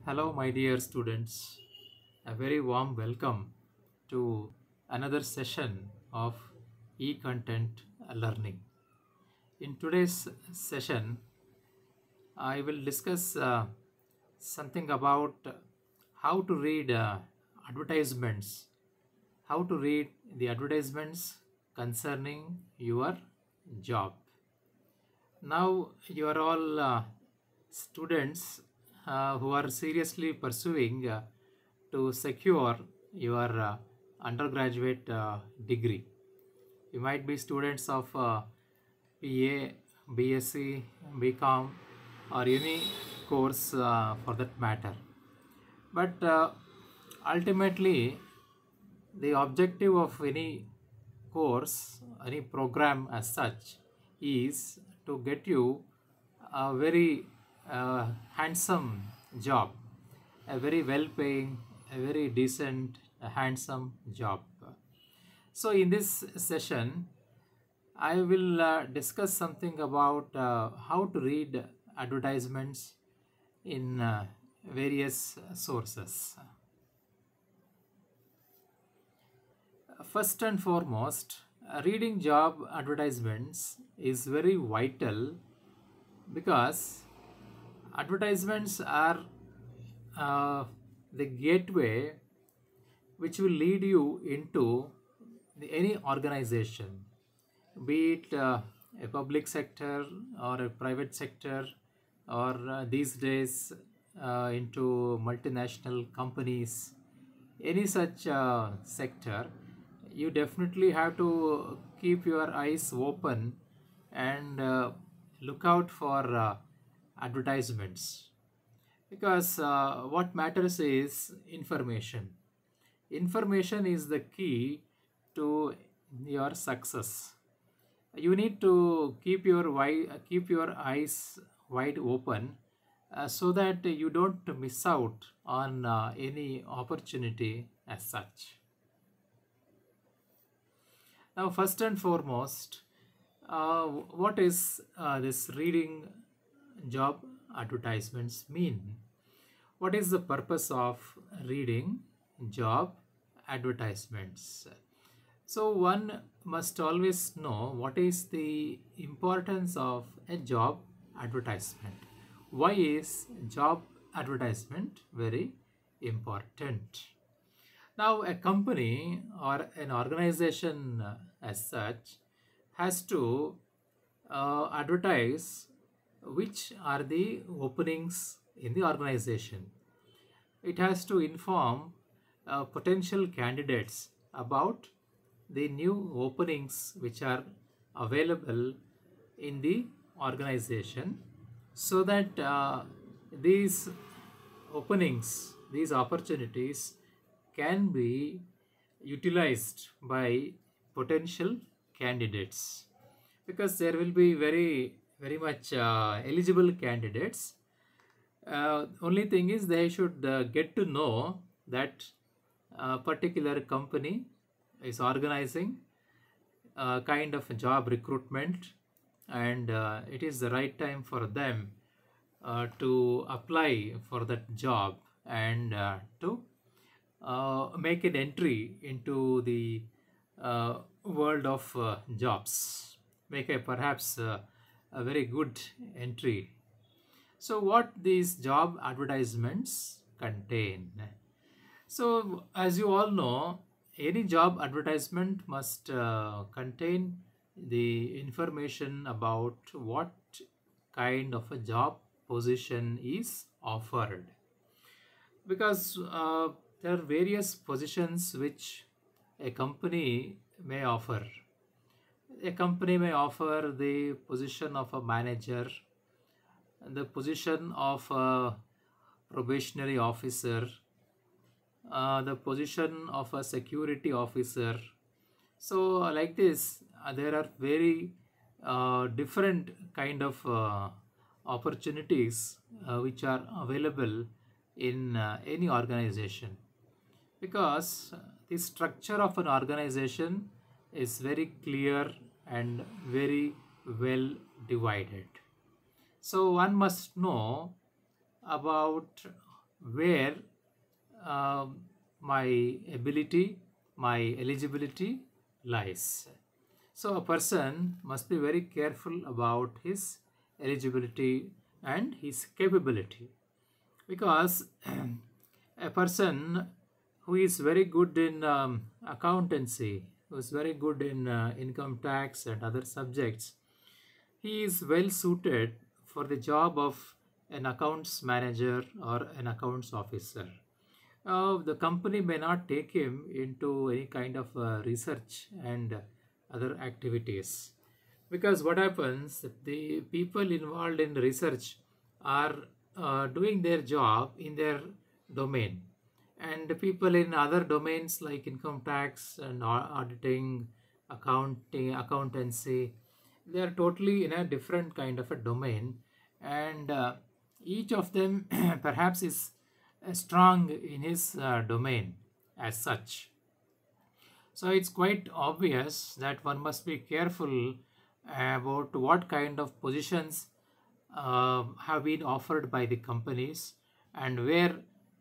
Hello, my dear students. A very warm welcome to another session of e-content learning. In today's session, I will discuss something about how to read advertisements, how to read the advertisements concerning your job. Now, you are all students who are seriously pursuing to secure your undergraduate degree. You might be students of PA, BSc, BCom, or any course for that matter. But ultimately, the objective of any course, any program as such, is to get you a very handsome job, a very well paying, a very decent, handsome job. So, in this session, I will discuss something about how to read advertisements in various sources. First and foremost, reading job advertisements is very vital because advertisements are uh, the gateway which will lead you into any organization, be it a public sector or a private sector, or these days into multinational companies, any such sector. You definitely have to keep your eyes open and look out for advertisements, because what matters is information. Information is the key to your success. You need to keep your eyes wide open so that you don't miss out on any opportunity as such. Now, first and foremost, what is this reading job advertisements mean? What is the purpose of reading job advertisements? So, one must always know what is the importance of a job advertisement. Why is job advertisement very important? Now, a company or an organization as such has to advertise which are the openings in the organization. It has to inform potential candidates about the new openings which are available in the organization, so that these openings, these opportunities can be utilized by potential candidates, because there will be very much eligible candidates. Only thing is they should get to know that a particular company is organizing a kind of job recruitment, and it is the right time for them to apply for that job and to make an entry into the world of jobs, make a perhaps a very good entry. So, what these job advertisements contain? So, as you all know, any job advertisement must contain the information about what kind of a job position is offered, because there are various positions which a company may offer. A company may offer the position of a manager, the position of a probationary officer, the position of a security officer. So, like this, there are very different kind of opportunities which are available in any organization, because the structure of an organization is very clear and very well divided. So one must know about where um, my ability, my eligibility lies. So a person must be very careful about his eligibility and his capability, because a person who is very good in accountancy, who is very good in income tax and other subjects, he is well suited for the job of an accounts manager or an accounts officer. The company may not take him into any kind of research and other activities, because what happens, the people involved in research are doing their job in their domain, and the people in other domains like income tax and auditing, accounting, accountancy, they are totally in a different kind of a domain, and each of them perhaps is strong in his domain as such. So it's quite obvious that one must be careful about what kind of positions have been offered by the companies, and where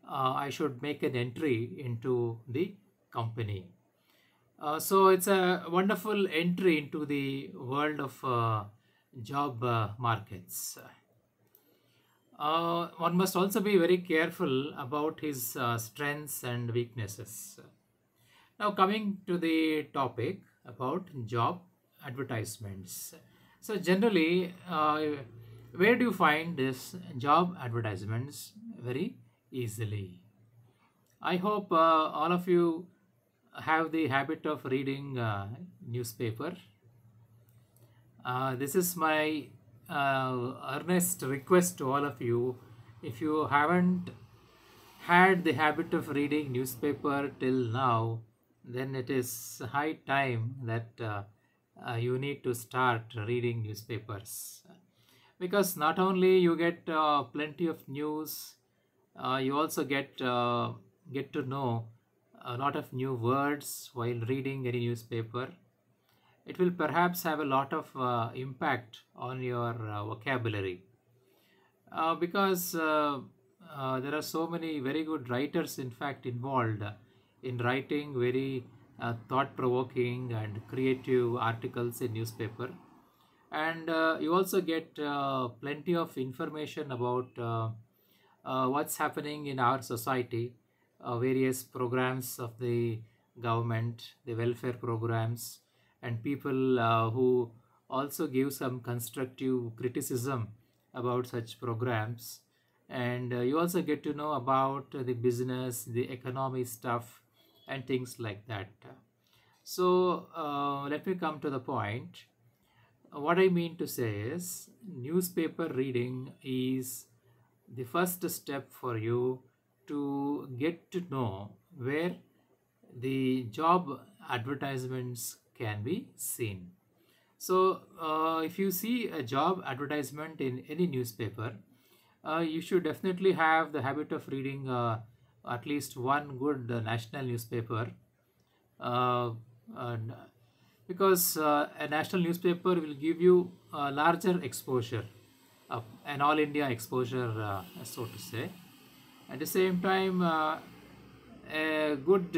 I should make an entry into the company. So it's a wonderful entry into the world of job markets. One must also be very careful about his strengths and weaknesses. Now, coming to the topic about job advertisements. So, generally, where do you find this job advertisements very easily? I hope all of you have the habit of reading newspaper. This is my earnest request to all of you. If you haven't had the habit of reading newspaper till now, then it is high time that you need to start reading newspapers, because not only you get plenty of news, you also get to know a lot of new words while reading any newspaper. It will perhaps have a lot of impact on your vocabulary, because there are so many very good writers, in fact, involved in writing very thought-provoking and creative articles in newspaper. And you also get plenty of information about what's happening in our society, various programs of the government, the welfare programs, and people who also give some constructive criticism about such programs. And you also get to know about the business, the economy stuff, and things like that. So let me come to the point. What I mean to say is, newspaper reading is the first step for you to get to know where the job advertisements can be seen. So, if you see a job advertisement in any newspaper, you should definitely have the habit of reading at least one good national newspaper, uh, and, because a national newspaper will give you a larger exposure, an all India exposure, so to say. At the same time, a good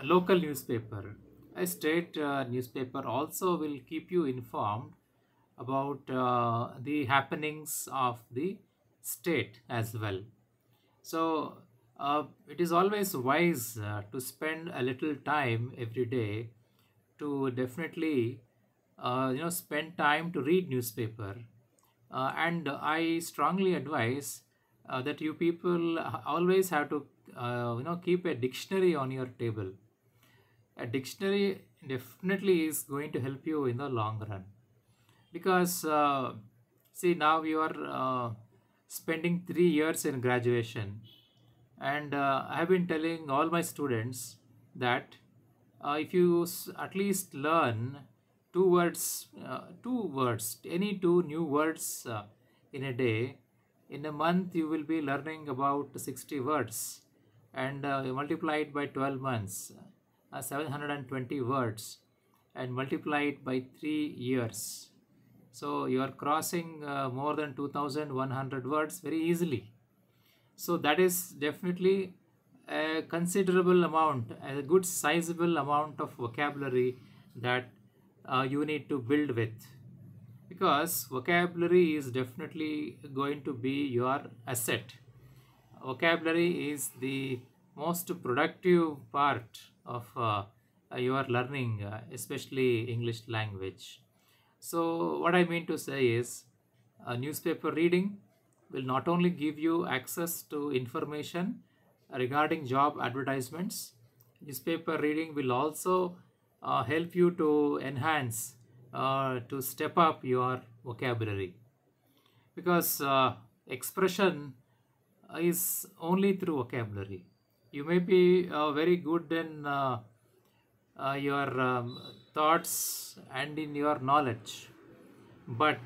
local newspaper, a state newspaper, also will keep you informed about the happenings of the state as well. So it is always wise to spend a little time every day to definitely spend time to read newspaper. And I strongly advise that you people always have to keep a dictionary on your table. A dictionary definitely is going to help you in the long run, because see, now you are spending 3 years in graduation, and I have been telling all my students that if you at least learn two words, any two new words in a day, in a month you will be learning about 60 words, and multiply it by 12 months, 720 words, and multiply it by 3 years. So you are crossing more than 2100 words very easily. So that is definitely a considerable amount, a good sizable amount of vocabulary that you need to build with, because vocabulary is definitely going to be your asset. Vocabulary is the most productive part of your learning, especially English language. So, what I mean to say is, newspaper reading will not only give you access to information regarding job advertisements, newspaper reading will also help you to enhance, to step up your vocabulary, because expression is only through vocabulary. You may be very good in your thoughts and in your knowledge, but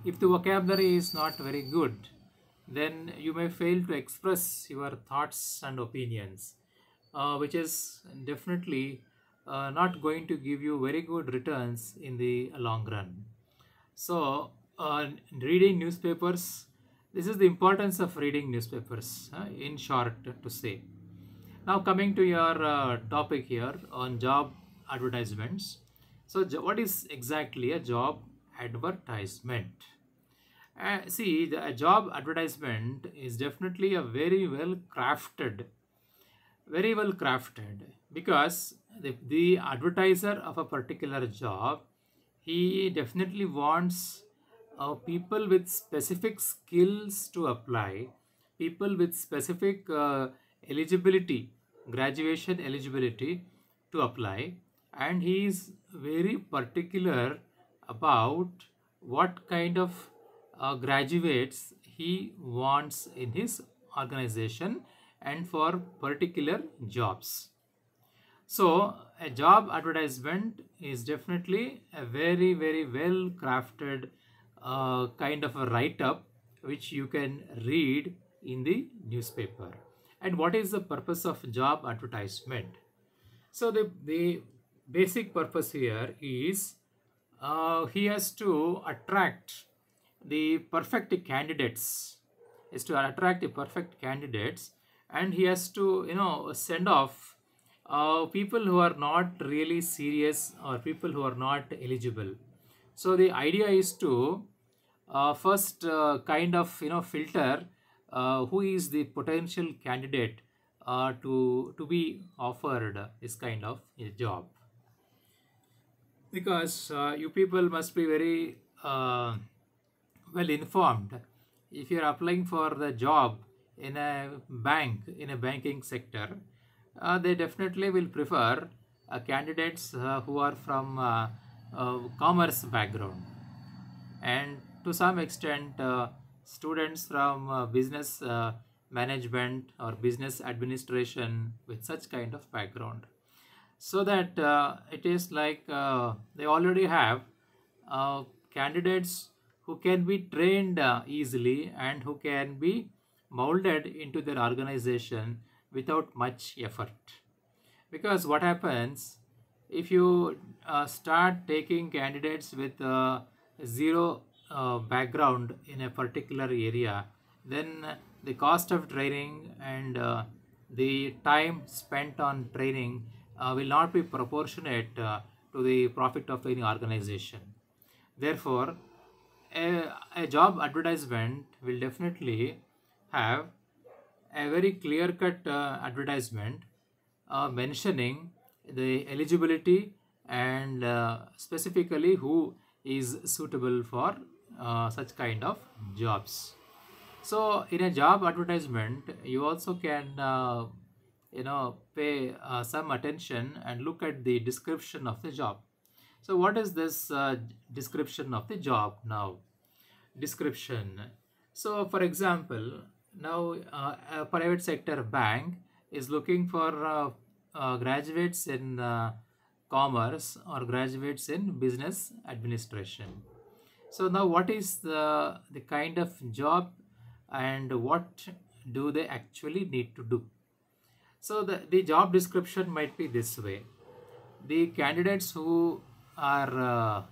if the vocabulary is not very good, then you may fail to express your thoughts and opinions, which is definitely not going to give you very good returns in the long run. So, reading newspapers, this is the importance of reading newspapers, in short to say. Now, coming to your topic here on job advertisements. So, what is exactly a job advertisement? See, a job advertisement is definitely a very well crafted, because the advertiser of a particular job, he definitely wants people with specific skills to apply, people with specific eligibility, graduation eligibility to apply, and he is very particular about what kind of graduates he wants in his organization and for particular jobs. So, a job advertisement is definitely a very well crafted kind of a write up which you can read in the newspaper. And what is the purpose of job advertisement? So, the basic purpose here is he has to attract the perfect candidates, and he has to, send off people who are not really serious or people who are not eligible. So the idea is to first kind of, filter who is the potential candidate to be offered this kind of a job, because you people must be very well informed. If you're applying for the job in a bank, in a banking sector, they definitely will prefer candidates who are from commerce background, and to some extent students from business management or business administration with such kind of background, so that it is like they already have candidates who can be trained easily and who can be molded into their organization without much effort. Because what happens if you start taking candidates with zero background in a particular area, then the cost of training and the time spent on training will not be proportionate to the profit of any organization. Therefore, a job advertisement will definitely have a very clear cut advertisement mentioning the eligibility and specifically who is suitable for such kind of jobs. So in a job advertisement, you also can pay some attention and look at the description of the job. So what is this description of the job now? Description. So for example, now a private sector bank is looking for graduates in commerce or graduates in business administration. So now what is the kind of job and what do they actually need to do? So the job description might be this way. The candidates who are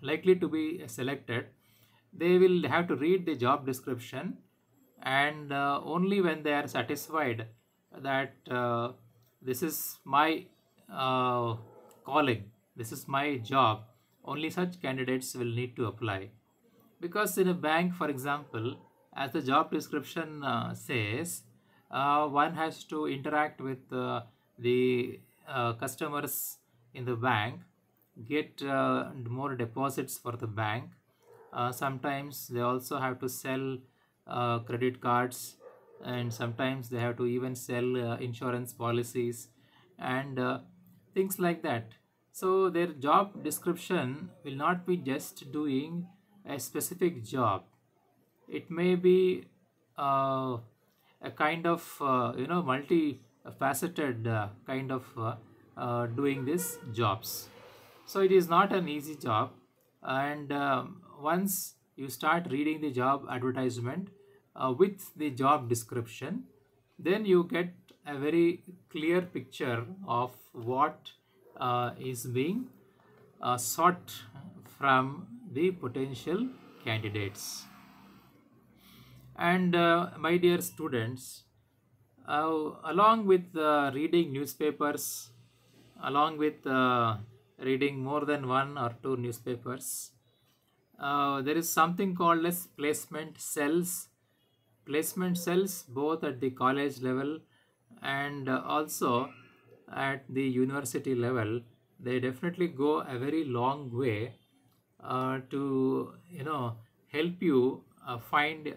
likely to be selected, they will have to read the job description, and only when they are satisfied that this is my uh, calling, this is my job, only such candidates will need to apply. Because in a bank, for example, as the job description says, one has to interact with the customers in the bank, get more deposits for the bank. Sometimes they also have to sell credit cards, and sometimes they have to even sell insurance policies and things like that. So their job description will not be just doing a specific job. It may be uh, a kind of multi-faceted kind of doing these jobs. So it is not an easy job, and once you start reading the job advertisement with the job description, then you get a very clear picture of what is being sought from the potential candidates. And my dear students, along with reading newspapers, along with reading more than one or two newspapers, there is something called as placement cells. Placement cells both at the college level and also at the university level, they definitely go a very long way to help you find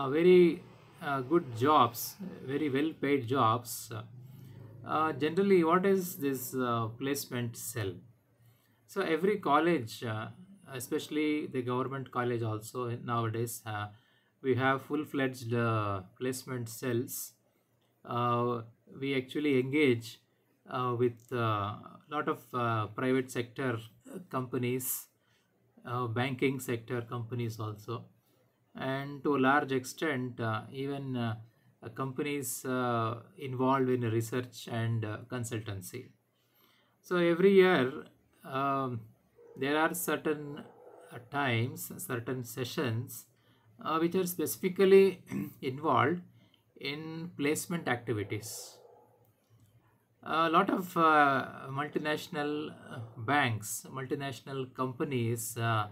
very good jobs, very well paid jobs. Generally, what is this placement cell? So every college, especially the government college also nowadays, we have full-fledged placement cells. uh, we actually engage with a lot of private sector companies, banking sector companies also, and to a large extent even companies involved in research and consultancy. So every year there are certain times, certain sessions which are specifically involved in placement activities. A lot of multinational banks, multinational companies have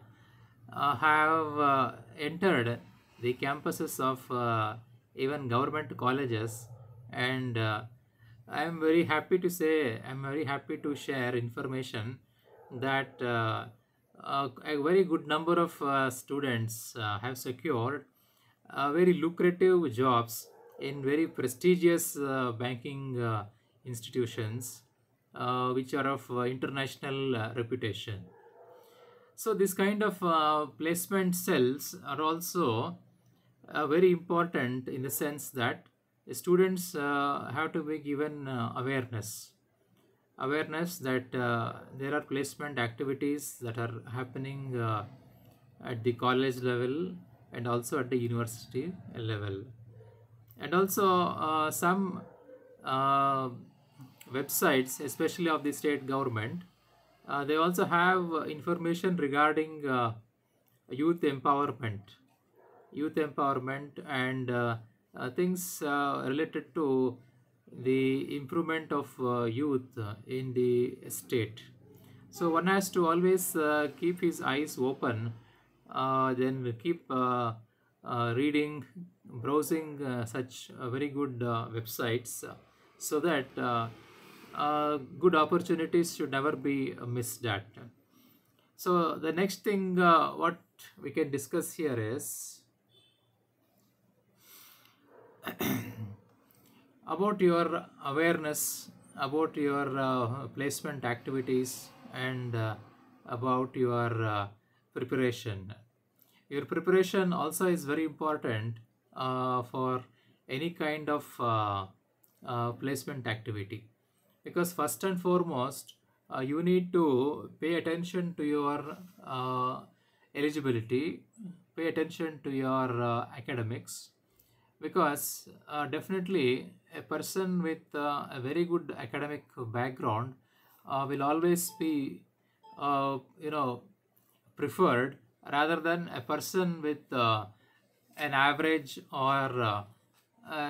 entered the campuses of even government colleges, and I am very happy to say, I am very happy to share information that a very good number of students have secured very lucrative jobs in very prestigious banking institutions which are of international reputation. So this kind of placement cells are also very important in the sense that students have to be given awareness that there are placement activities that are happening at the college level and also at the university level. And also some uh, websites, especially of the state government, they also have information regarding youth empowerment and things related to the improvement of youth in the state. So one has to always keep his eyes open, then keep reading, browsing such very good websites, so that good opportunities should never be missed at. So the next thing what we can discuss here is about your awareness, about your placement activities, and about your preparation. Your preparation also is very important for any kind of placement activity, because first and foremost you need to pay attention to your eligibility, pay attention to your academics, because definitely a person with a very good academic background will always be uh, you know preferred rather than a person with an average or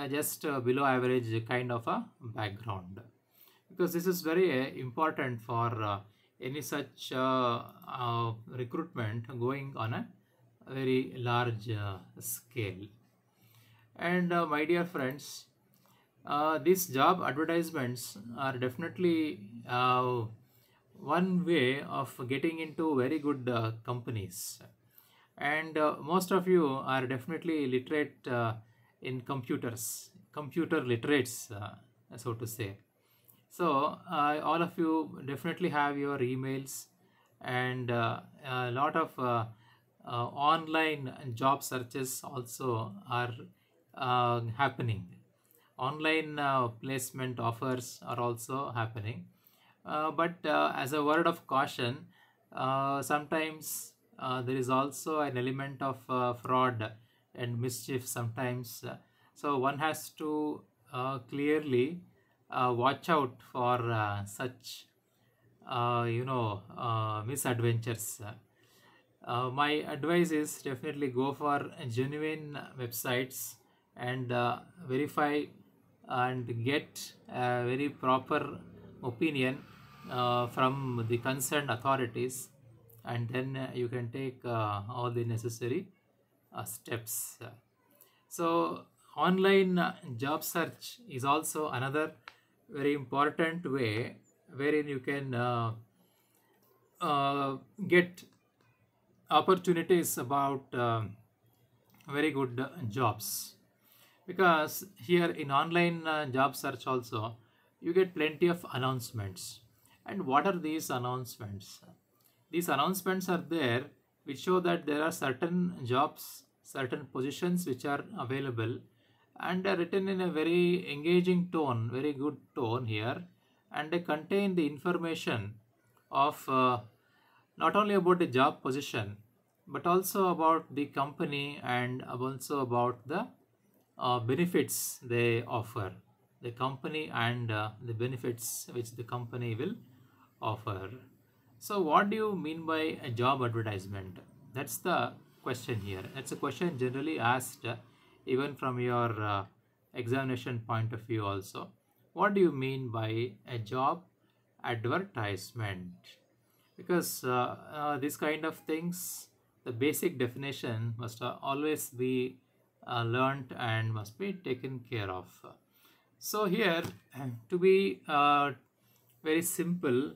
just below average kind of a background, because this is very important for any such recruitment going on a very large scale. And my dear friends, these job advertisements are definitely one way of getting into very good companies. And most of you are definitely literate in computers, computer literates, so to say. So all of you definitely have your emails, and a lot of online job searches also are happening. Online placement offers are also happening. But as a word of caution, sometimes there is also an element of fraud and mischief sometimes. So one has to clearly watch out for such misadventures. My advice is definitely go for genuine websites and verify and get a very proper opinion from the concerned authorities, and then you can take all the necessary steps. So online job search is also another very important way wherein you can get opportunities about very good jobs, because here in online job search also you get plenty of announcements. And what are these announcements? These announcements are there which show that there are certain jobs, certain positions which are available, and are written in a very engaging tone, very good tone here, and they contain the information of not only about the job position but also about the company and also about the benefits they offer, the company, and the benefits which the company will offer. So what do you mean by a job advertisement? That's the question here. That's a question generally asked even from your examination point of view also. What do you mean by a job advertisement? Because this kind of things, the basic definition must always be learnt and must be taken care of. So here, to be very simple,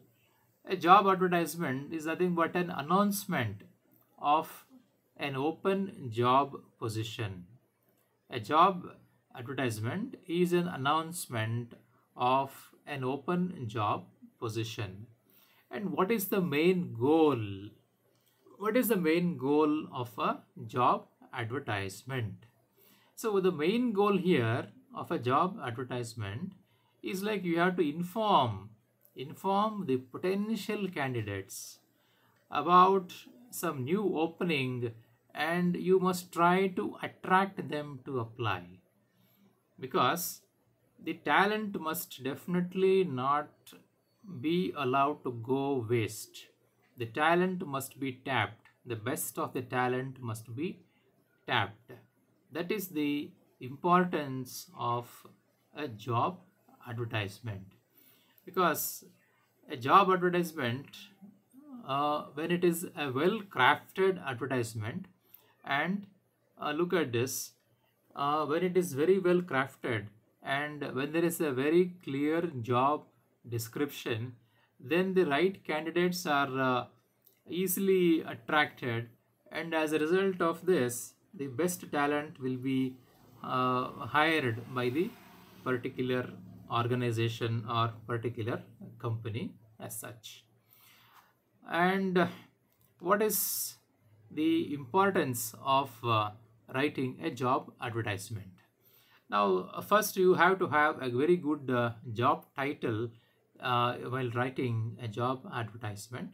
a job advertisement is nothing but an announcement of an open job position. A job advertisement is an announcement of an open job position. And what is the main goal? What is the main goal of a job advertisement? So the main goal here of a job advertisement is like you have to inform the potential candidates about some new opening, and you must try to attract them to apply, because the talent must definitely not be allowed to go waste. The talent must be tapped. The best of the talent must be tapped. That is the importance of a job advertisement. Because a job advertisement, when it is a well crafted advertisement, and look at this, when it is very well crafted and when there is a very clear job description, then the right candidates are easily attracted, and as a result of this, the best talent will be hired by the particular organization or particular company as such. And what is the importance of writing a job advertisement? Now, first you have to have a very good job title while writing a job advertisement,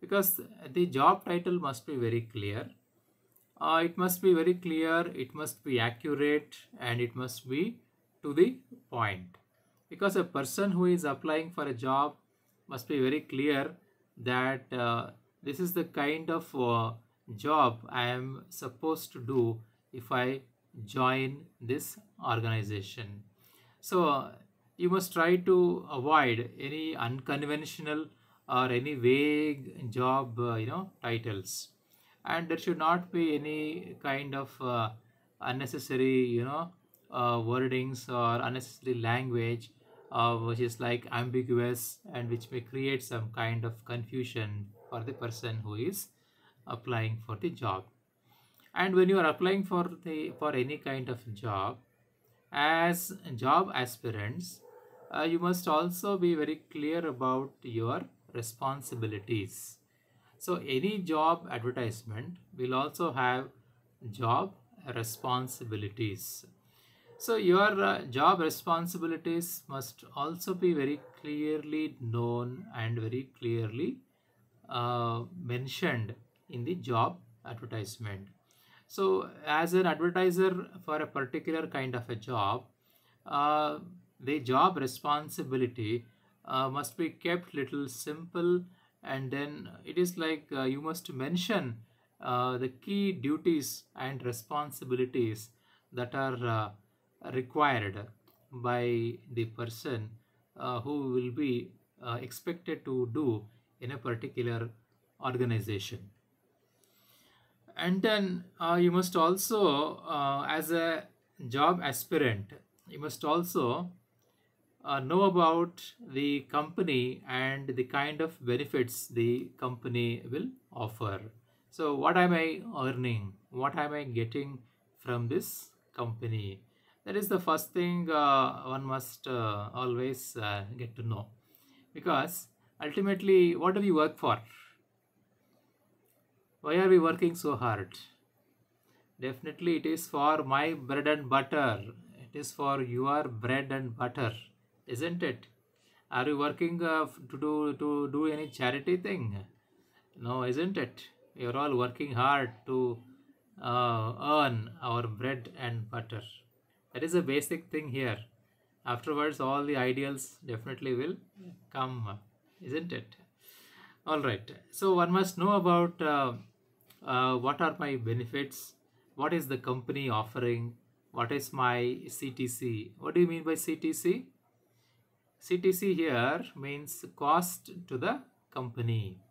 because the job title must be very clear. It must be very clear, it must be accurate, and it must be to the point. Because a person who is applying for a job must be very clear that this is the kind of job I am supposed to do if I join this organization. So you must try to avoid any unconventional or any vague job titles, and there should not be any kind of unnecessary wordings or unnecessary language which is like ambiguous and which may create some kind of confusion for the person who is applying for the job. And when you are applying for any kind of job, as job aspirants, you must also be very clear about your responsibilities. So any job advertisement will also have job responsibilities. So your job responsibilities must also be very clearly known and very clearly mentioned in the job advertisement. So as an advertiser for a particular kind of a job, uh, the job responsibility must be kept little simple, and then it is like you must mention the key duties and responsibilities that are required by the person who will be expected to do in a particular organization. And then you must also as a job aspirant, you must also know about the company and the kind of benefits the company will offer. So what am I earning, what am I getting from this company? That is the first thing one must always get to know, because ultimately what do we work for? Why are we working so hard? Definitely, it is for my bread and butter. It is for your bread and butter, isn't it? Are you working to do any charity thing? No, isn't it? You're all working hard to earn our bread and butter. That is a basic thing here. Afterwards, all the ideals definitely will come, isn't it? All right. So one must know about what are my benefits, what is the company offering, what is my CTC. What do you mean by CTC? CTC here means cost to the company.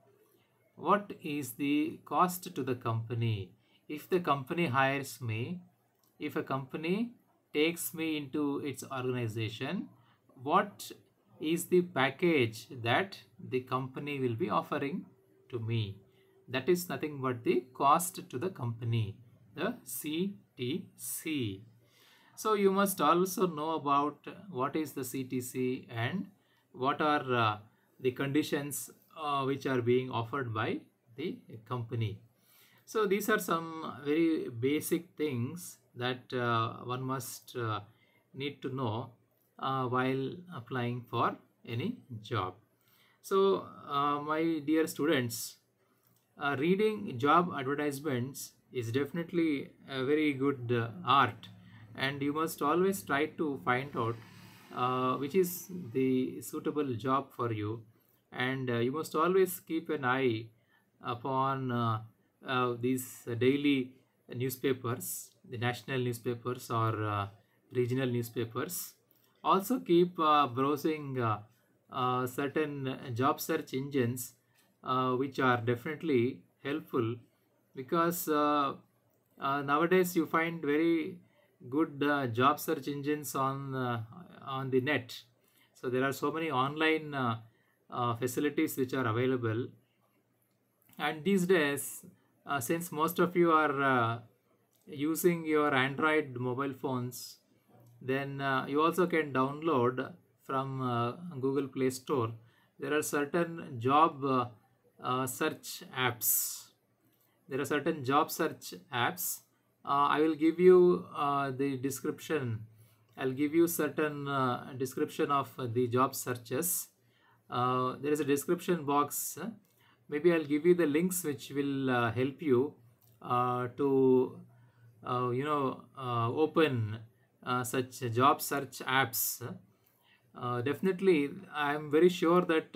What is the cost to the company? If the company hires me, if a company takes me into its organization, what is the package that the company will be offering to me? That is nothing but the cost to the company, the CTC. So you must also know about what is the CTC and what are the conditions which are being offered by the company. So these are some very basic things that one must need to know while applying for any job. So my dear students, reading job advertisements is definitely a very good art, and you must always try to find out which is the suitable job for you, and you must always keep an eye upon these daily newspapers, the national newspapers or regional newspapers. Also keep browsing certain job search engines which are definitely helpful, because nowadays you find very good job search engines on the net. So there are so many online facilities which are available, and these days since most of you are using your Android mobile phones, then you also can download from Google Play Store. There are certain job search apps. There are certain job search apps. I will give you the description. I'll give you certain description of the job searches. There is a description box. Maybe I'll give you the links which will help you to open such job search apps. Definitely, I am very sure that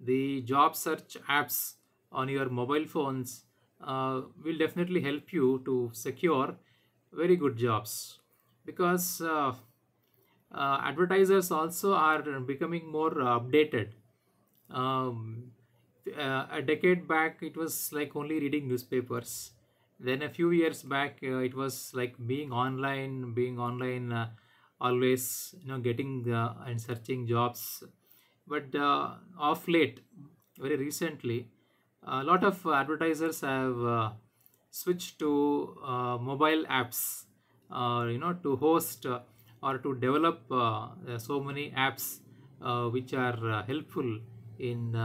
the job search apps on your mobile phones will definitely help you to secure very good jobs, because advertisers also are becoming more updated. um, a decade back it was like only reading newspapers. Then a few years back it was like being online always, getting and searching jobs. But of late, very recently, a lot of advertisers have switched to mobile apps, to host or to develop so many apps which are helpful in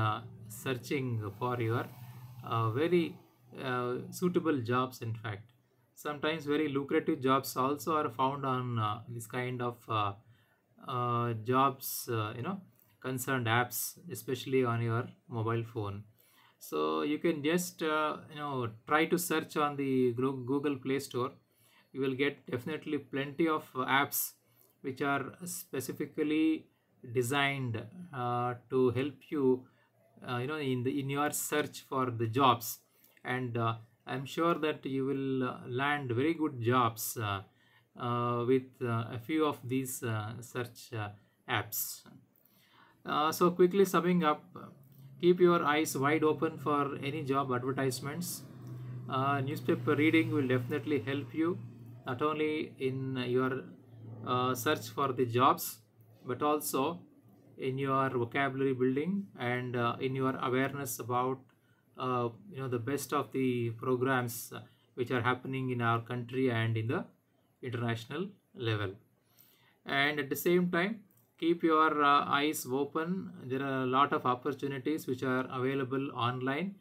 searching for your very suitable jobs. In fact, sometimes very lucrative jobs also are found on this kind of jobs, concerned apps, especially on your mobile phone. So you can just try to search on the Google Play Store. You will get definitely plenty of apps which are specifically designed to help you, in your search for the jobs. And I'm sure that you will land very good jobs with a few of these search apps. So quickly summing up, keep your eyes wide open for any job advertisements. Newspaper reading will definitely help you, not only in your search for the jobs, but also in your vocabulary building and in your awareness about the best of the programs which are happening in our country and in the international level. And at the same time, keep your eyes open. There are a lot of opportunities which are available online.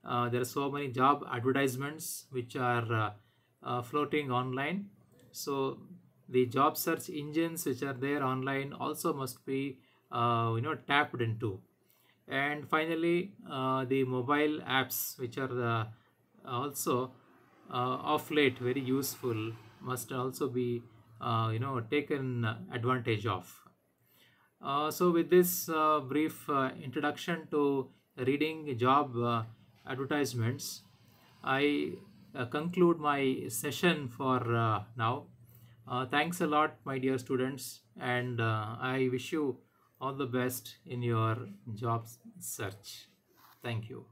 There are so many job advertisements which are floating online. So the job search engines which are there online also must be tapped into. And finally, the mobile apps which are also of late very useful must also be taken advantage of. So with this brief introduction to reading job advertisements, I conclude my session for now. Thanks a lot, my dear students, and I wish you all the best in your job search. Thank you.